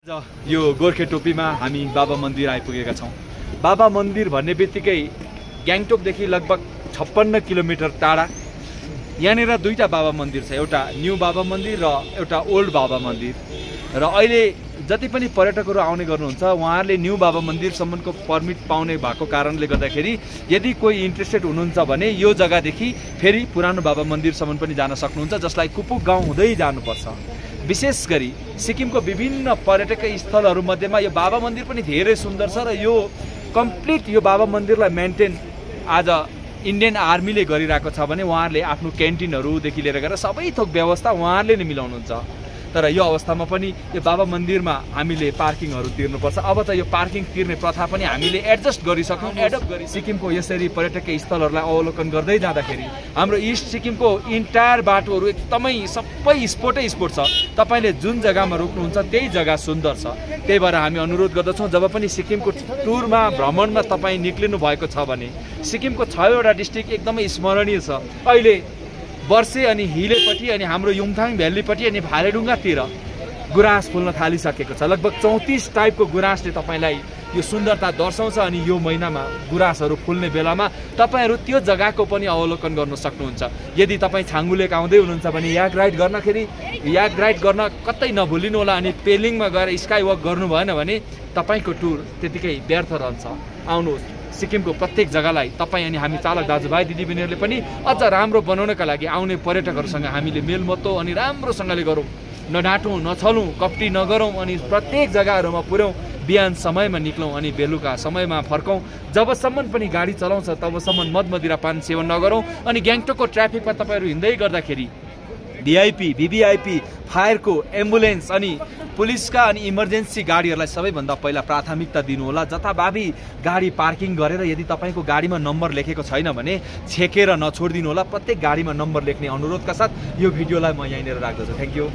यो गोर्खे टोपीमा हामी बाबा मन्दिर आइपुगेका छौँ। बाबा मन्दिर भन्ने बित्तिकै ग्याङटोकदेखि लगभग 56 किलोमिटर टाढा यहाँनिर दुईटा बाबा मन्दिर छ, एउटा न्यू बाबा मन्दिर र एउटा ओल्ड बाबा मन्दिर। र अहिले जति पनि पर्यटकहरू आउने गर्नुहुन्छ उहाँहरूले न्यू बाबा मन्दिरसम्मको पर्मिट पाउने भएको कारणले गर्दाखेरि यदि कोही इन्ट्रेस्टेड हुनुहुन्छ भने यो जग्गादेखि फेरि पुरानो बाबा मन्दिरसम्म पनि जान सक्नुहुन्छ, जसलाई कुपुक गाउँ हुँदै जानुपर्छ। विशेष गरी सिक्किमको विभिन्न पर्यटक स्थलहरू मध्येमा यो बाबा मन्दिर पनि धेरै सुन्दर छ र यो कम्प्लिट यो बाबा मन्दिरलाई मेन्टेन आज इन्डियन आर्मीले गरिरहेको छ भने उहाँहरूले आफ्नो क्यान्टिनहरूदेखि लिएर गएर सबै थोक व्यवस्था उहाँहरूले नै मिलाउनुहुन्छ। तर यो अवस्थामा पनि यो बाबा मन्दिरमा हामीले पार्किङहरू तिर्नुपर्छ। अब त यो पार्किङ तिर्ने प्रथा पनि हामीले एडजस्ट गरिसक्यौँ, एडप्ट गरी सिक्किमको यसरी पर्यटकीय स्थलहरूलाई अवलोकन गर्दै जाँदाखेरि हाम्रो इस्ट सिक्किमको इन्टायर बाटोहरू एकदमै सबै स्पोटै स्पोट छ। तपाईँले जुन जग्गामा रोक्नुहुन्छ त्यही जग्गा सुन्दर छ। त्यही भएर हामी अनुरोध गर्दछौँ, जब पनि सिक्किमको टुरमा भ्रमणमा तपाईँ निक्लिनु भएको छ भने सिक्किमको 6वटा डिस्ट्रिक्ट एकदमै स्मरणीय छ। अहिले वर्षे अनि हिलेपट्टि अनि हाम्रो युमथाङ भ्यालीपट्टि अनि भालेढुङ्गातिर गुराँस फुल्न थालिसकेको छ। लगभग 34 टाइपको गुराँसले तपाईँलाई यो सुन्दरता दर्शाउँछ। अनि यो महिनामा गुराँसहरू फुल्ने बेलामा तपाईँहरू त्यो जग्गाको पनि अवलोकन गर्न सक्नुहुन्छ। यदि तपाईँ छाङ्गुलेक आउँदै हुनुहुन्छ भने याक राइड गर्न कतै नभुलिनु होला। अनि पेलिङमा गएर स्काई वक गर्नु भएन भने तपाईँको टुर त्यतिकै व्यर्थ रहन्छ। आउनुहोस्, सिक्किमको प्रत्येक जग्गालाई तपाईँ अनि हामी चालक दाजुभाइ दिदीबहिनीहरूले पनि अझ राम्रो बनाउनका लागि आउने पर्यटकहरूसँग हामीले मेलमतो अनि राम्रोसँगले गरौँ, नढाँटौँ, नछलौँ, कपटी नगरौँ अनि प्रत्येक जग्गाहरूमा पुर्यौँ। बिहान समयमा निक्लौँ अनि बेलुका समयमा फर्कौँ। जबसम्म पनि गाडी चलाउँछ तबसम्म मद मदिरा पान सेवन नगरौँ। अनि ग्याङटोकको ट्राफिकमा तपाईँहरू हिँड्दै गर्दाखेरि भिआइपी, भिभिआइपी, फायरको, एम्बुलेन्स अनि पुलिसका अनि इमर्जेन्सी गाडीहरूलाई सबैभन्दा पहिला प्राथमिकता दिनुहोला। जताभावी गाडी पार्किङ गरेर यदि तपाईँको गाडीमा नम्बर लेखेको छैन भने छेकेर नछोडिदिनु होला। प्रत्येक गाडीमा नम्बर लेख्ने अनुरोधका साथ यो भिडियोलाई म यहीँनिर राख्दछु। Thank you.